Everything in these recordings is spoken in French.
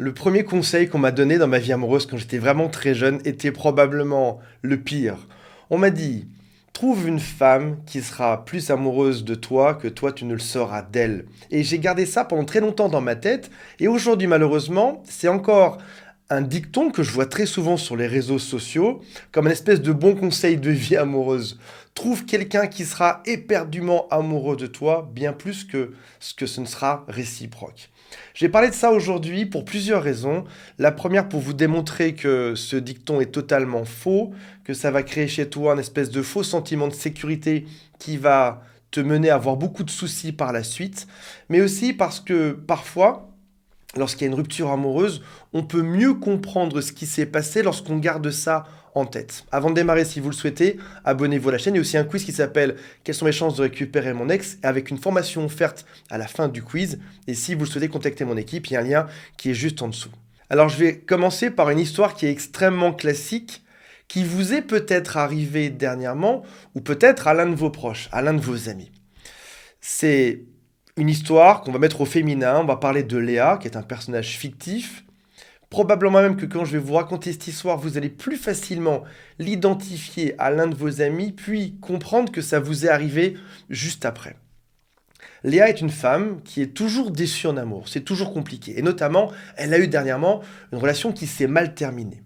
Le premier conseil qu'on m'a donné dans ma vie amoureuse quand j'étais vraiment très jeune était probablement le pire. On m'a dit, trouve une femme qui sera plus amoureuse de toi que toi tu ne le seras d'elle. Et j'ai gardé ça pendant très longtemps dans ma tête. Et aujourd'hui, malheureusement, c'est encore un dicton que je vois très souvent sur les réseaux sociaux, comme une espèce de bon conseil de vie amoureuse. Trouve quelqu'un qui sera éperdument amoureux de toi, bien plus que ce ne sera réciproque. J'ai parlé de ça aujourd'hui pour plusieurs raisons. La première pour vous démontrer que ce dicton est totalement faux, que ça va créer chez toi un espèce de faux sentiment de sécurité qui va te mener à avoir beaucoup de soucis par la suite, mais aussi parce que parfois, lorsqu'il y a une rupture amoureuse, on peut mieux comprendre ce qui s'est passé lorsqu'on garde ça en tête. Avant de démarrer, si vous le souhaitez, abonnez-vous à la chaîne. Il y a aussi un quiz qui s'appelle Quelles sont mes chances de récupérer mon ex avec une formation offerte à la fin du quiz. Et si vous le souhaitez, contactez mon équipe. Il y a un lien qui est juste en dessous. Alors, je vais commencer par une histoire qui est extrêmement classique, qui vous est peut-être arrivée dernièrement, ou peut-être à l'un de vos proches, à l'un de vos amis. C'est une histoire qu'on va mettre au féminin. On va parler de Léa, qui est un personnage fictif. Probablement même que quand je vais vous raconter cette histoire, vous allez plus facilement l'identifier à l'un de vos amis, puis comprendre que ça vous est arrivé juste après. Léa est une femme qui est toujours déçue en amour, c'est toujours compliqué. Et notamment, elle a eu dernièrement une relation qui s'est mal terminée.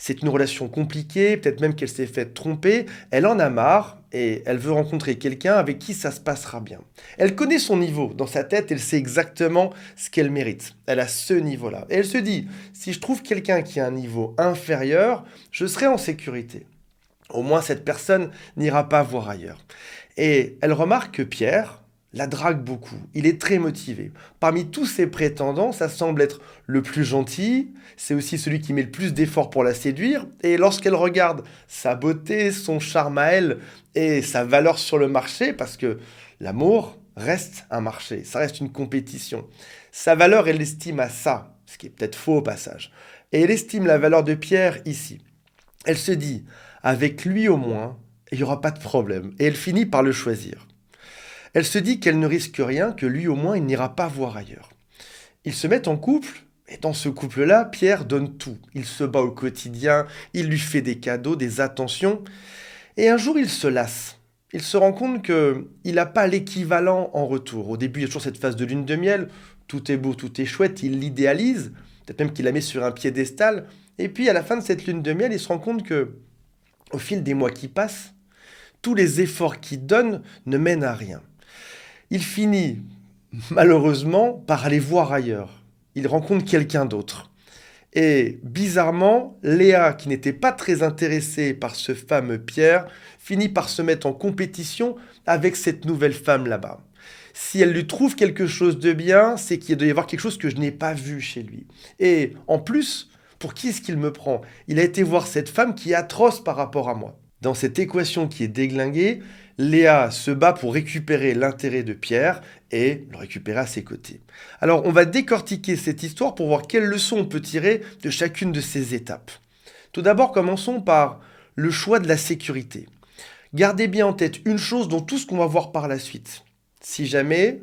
C'est une relation compliquée, peut-être même qu'elle s'est fait tromper, elle en a marre et elle veut rencontrer quelqu'un avec qui ça se passera bien. Elle connaît son niveau dans sa tête, elle sait exactement ce qu'elle mérite. Elle a ce niveau-là. Et elle se dit, si je trouve quelqu'un qui a un niveau inférieur, je serai en sécurité. Au moins cette personne n'ira pas voir ailleurs. Et elle remarque que Pierre la drague beaucoup. Il est très motivé. Parmi tous ses prétendants, ça semble être le plus gentil. C'est aussi celui qui met le plus d'efforts pour la séduire. Et lorsqu'elle regarde sa beauté, son charme à elle et sa valeur sur le marché, parce que l'amour reste un marché, ça reste une compétition. Sa valeur, elle l'estime à ça, ce qui est peut-être faux au passage. Et elle estime la valeur de Pierre ici. Elle se dit, avec lui au moins, il n'y aura pas de problème. Et elle finit par le choisir. Elle se dit qu'elle ne risque rien, que lui au moins il n'ira pas voir ailleurs. Ils se mettent en couple, et dans ce couple-là, Pierre donne tout. Il se bat au quotidien, il lui fait des cadeaux, des attentions, et un jour il se lasse. Il se rend compte qu'il n'a pas l'équivalent en retour. Au début, il y a toujours cette phase de lune de miel, tout est beau, tout est chouette, il l'idéalise, peut-être même qu'il la met sur un piédestal, et puis à la fin de cette lune de miel, il se rend compte que, au fil des mois qui passent, tous les efforts qu'il donne ne mènent à rien. Il finit, malheureusement, par aller voir ailleurs. Il rencontre quelqu'un d'autre. Et bizarrement, Léa, qui n'était pas très intéressée par ce fameux Pierre, finit par se mettre en compétition avec cette nouvelle femme là-bas. Si elle lui trouve quelque chose de bien, c'est qu'il doit y avoir quelque chose que je n'ai pas vu chez lui. Et en plus, pour qui est-ce qu'il me prend? Il a été voir cette femme qui est atroce par rapport à moi. Dans cette équation qui est déglinguée, Léa se bat pour récupérer l'intérêt de Pierre et le récupérer à ses côtés. Alors, on va décortiquer cette histoire pour voir quelles leçons on peut tirer de chacune de ces étapes. Tout d'abord, commençons par le choix de la sécurité. Gardez bien en tête une chose dans tout ce qu'on va voir par la suite. Si jamais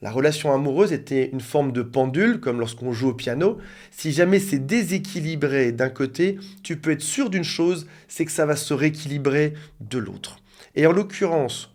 la relation amoureuse était une forme de pendule, comme lorsqu'on joue au piano, si jamais c'est déséquilibré d'un côté, tu peux être sûr d'une chose, c'est que ça va se rééquilibrer de l'autre. Et en l'occurrence,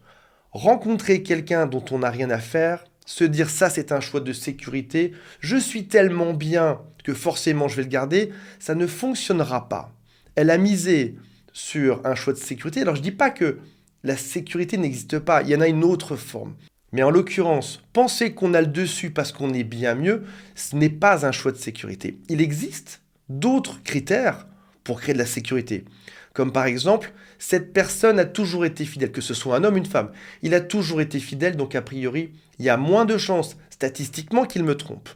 rencontrer quelqu'un dont on n'a rien à faire, se dire ça c'est un choix de sécurité, je suis tellement bien que forcément je vais le garder, ça ne fonctionnera pas. Elle a misé sur un choix de sécurité. Alors je ne dis pas que la sécurité n'existe pas, il y en a une autre forme. Mais en l'occurrence, penser qu'on a le dessus parce qu'on est bien mieux, ce n'est pas un choix de sécurité. Il existe d'autres critères pour créer de la sécurité. Comme par exemple, cette personne a toujours été fidèle, que ce soit un homme ou une femme. Il a toujours été fidèle, donc a priori, il y a moins de chances statistiquement qu'il me trompe.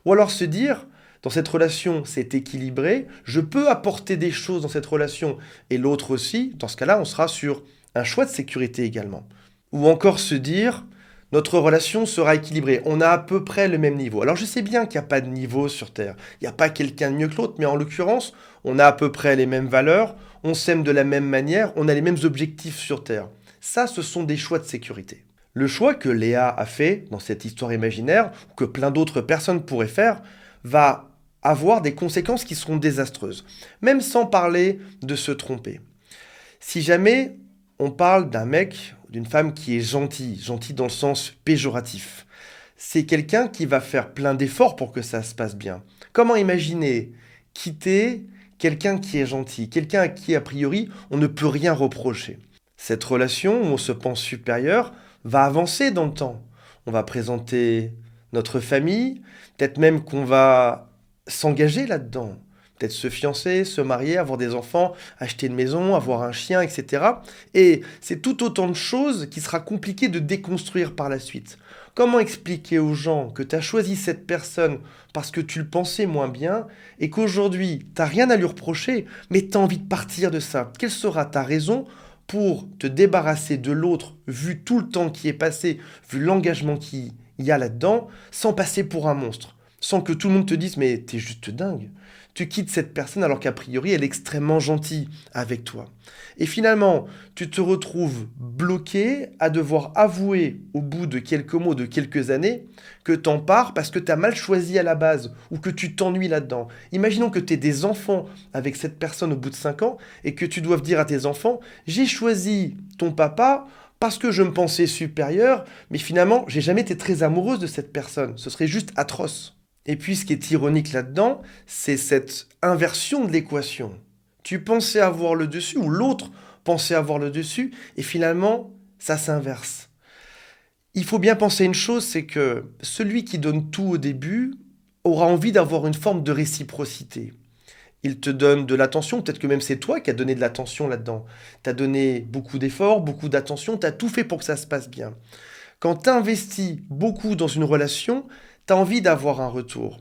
Ou alors se dire, dans cette relation, c'est équilibré, je peux apporter des choses dans cette relation et l'autre aussi. Dans ce cas-là, on sera sur un choix de sécurité également. Ou encore se dire, notre relation sera équilibrée. On a à peu près le même niveau. Alors je sais bien qu'il n'y a pas de niveau sur Terre. Il n'y a pas quelqu'un de mieux que l'autre, mais en l'occurrence, on a à peu près les mêmes valeurs, on s'aime de la même manière, on a les mêmes objectifs sur Terre. Ça, ce sont des choix de sécurité. Le choix que Léa a fait dans cette histoire imaginaire, ou que plein d'autres personnes pourraient faire, va avoir des conséquences qui seront désastreuses, même sans parler de se tromper. Si jamais on parle d'un mec, d'une femme qui est gentil dans le sens péjoratif, c'est quelqu'un qui va faire plein d'efforts pour que ça se passe bien. Comment imaginer quitter quelqu'un qui est gentil, quelqu'un à qui a priori on ne peut rien reprocher? Cette relation où on se pense supérieur va avancer dans le temps. On va présenter notre famille, peut-être même qu'on va s'engager là-dedans. Peut-être se fiancer, se marier, avoir des enfants, acheter une maison, avoir un chien, etc. Et c'est tout autant de choses qui sera compliqué de déconstruire par la suite. Comment expliquer aux gens que tu as choisi cette personne parce que tu le pensais moins bien et qu'aujourd'hui, tu n'as rien à lui reprocher, mais tu as envie de partir de ça? Quelle sera ta raison pour te débarrasser de l'autre, vu tout le temps qui est passé, vu l'engagement qu'il y a là-dedans, sans passer pour un monstre, sans que tout le monde te dise mais t'es juste dingue. Tu quittes cette personne alors qu'a priori elle est extrêmement gentille avec toi. Et finalement, tu te retrouves bloqué à devoir avouer au bout de quelques mots, de quelques années, que t'en pars parce que t'as mal choisi à la base ou que tu t'ennuies là-dedans. Imaginons que t'aies des enfants avec cette personne au bout de 5 ans et que tu doives dire à tes enfants, j'ai choisi ton papa parce que je me pensais supérieur, mais finalement, j'ai jamais été très amoureuse de cette personne. Ce serait juste atroce. Et puis, ce qui est ironique là-dedans, c'est cette inversion de l'équation. Tu pensais avoir le dessus, ou l'autre pensait avoir le dessus, et finalement, ça s'inverse. Il faut bien penser une chose, c'est que celui qui donne tout au début aura envie d'avoir une forme de réciprocité. Il te donne de l'attention, peut-être que même c'est toi qui as donné de l'attention là-dedans. Tu as donné beaucoup d'efforts, beaucoup d'attention, tu as tout fait pour que ça se passe bien. Quand tu investis beaucoup dans une relation, tu as envie d'avoir un retour.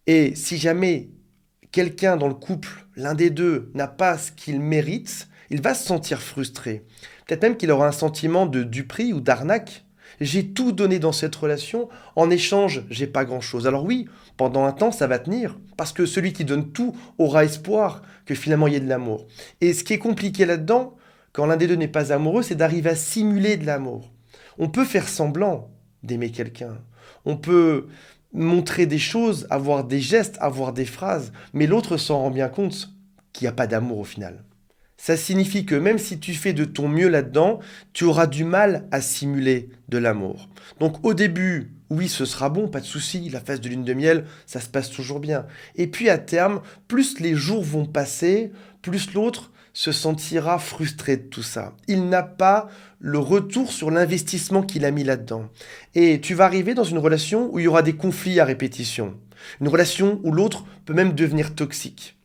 Et si jamais quelqu'un dans le couple, l'un des deux, n'a pas ce qu'il mérite, il va se sentir frustré. Peut-être même qu'il aura un sentiment de duperie ou d'arnaque. J'ai tout donné dans cette relation, en échange, j'ai pas grand-chose. Alors oui, pendant un temps, ça va tenir, parce que celui qui donne tout aura espoir que finalement il y ait de l'amour. Et ce qui est compliqué là-dedans, quand l'un des deux n'est pas amoureux, c'est d'arriver à simuler de l'amour. On peut faire semblant d'aimer quelqu'un. On peut montrer des choses, avoir des gestes, avoir des phrases, mais l'autre s'en rend bien compte qu'il n'y a pas d'amour au final. Ça signifie que même si tu fais de ton mieux là-dedans, tu auras du mal à simuler de l'amour. Donc au début, oui, ce sera bon, pas de souci, la phase de lune de miel, ça se passe toujours bien. Et puis à terme, plus les jours vont passer, plus l'autre se sentira frustré de tout ça. Il n'a pas le retour sur l'investissement qu'il a mis là-dedans. Et tu vas arriver dans une relation où il y aura des conflits à répétition. Une relation où l'autre peut même devenir toxique.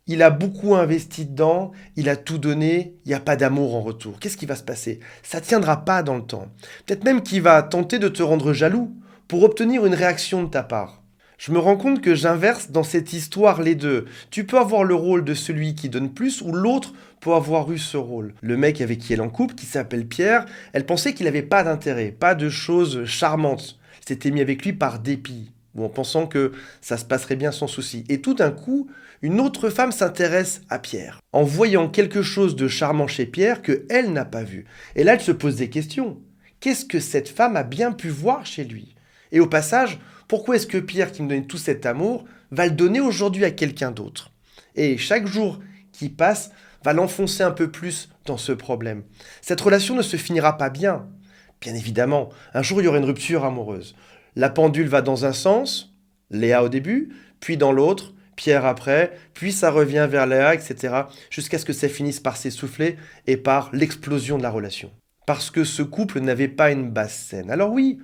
Il a beaucoup investi dedans, il a tout donné, il n'y a pas d'amour en retour. Qu'est-ce qui va se passer? Ça ne tiendra pas dans le temps. Peut-être même qu'il va tenter de te rendre jaloux pour obtenir une réaction de ta part. Je me rends compte que j'inverse dans cette histoire les deux. Tu peux avoir le rôle de celui qui donne plus ou l'autre peut avoir eu ce rôle. Le mec avec qui elle est en couple, qui s'appelle Pierre, elle pensait qu'il n'avait pas d'intérêt, pas de choses charmantes. Elle s'était mis avec lui par dépit, ou en pensant que ça se passerait bien sans souci. Et tout d'un coup, une autre femme s'intéresse à Pierre, en voyant quelque chose de charmant chez Pierre que elle n'a pas vu. Et là, elle se pose des questions. Qu'est-ce que cette femme a bien pu voir chez lui? Et au passage, pourquoi est-ce que Pierre, qui me donnait tout cet amour, va le donner aujourd'hui à quelqu'un d'autre? Et chaque jour qui passe va l'enfoncer un peu plus dans ce problème. Cette relation ne se finira pas bien. Bien évidemment, un jour il y aura une rupture amoureuse. La pendule va dans un sens, Léa au début, puis dans l'autre, Pierre après, puis ça revient vers Léa, etc. Jusqu'à ce que ça finisse par s'essouffler et par l'explosion de la relation. Parce que ce couple n'avait pas une base saine. Alors oui,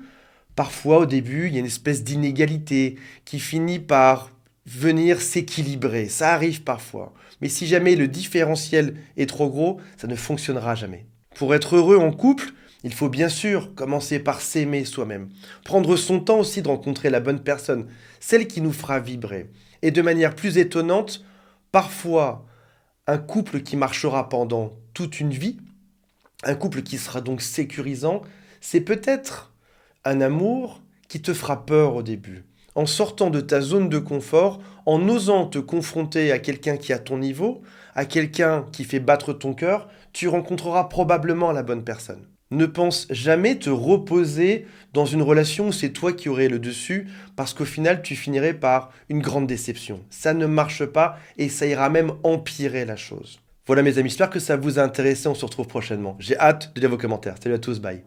parfois au début, il y a une espèce d'inégalité qui finit par venir s'équilibrer. Ça arrive parfois. Mais si jamais le différentiel est trop gros, ça ne fonctionnera jamais. Pour être heureux en couple, il faut bien sûr commencer par s'aimer soi-même. Prendre son temps aussi de rencontrer la bonne personne, celle qui nous fera vibrer. Et de manière plus étonnante, parfois, un couple qui marchera pendant toute une vie, un couple qui sera donc sécurisant, c'est peut-être un amour qui te fera peur au début. En sortant de ta zone de confort, en osant te confronter à quelqu'un qui est à ton niveau, à quelqu'un qui fait battre ton cœur, tu rencontreras probablement la bonne personne. Ne pense jamais te reposer dans une relation où c'est toi qui aurais le dessus, parce qu'au final, tu finirais par une grande déception. Ça ne marche pas et ça ira même empirer la chose. Voilà mes amis, j'espère que ça vous a intéressé, on se retrouve prochainement. J'ai hâte de lire vos commentaires. Salut à tous, bye.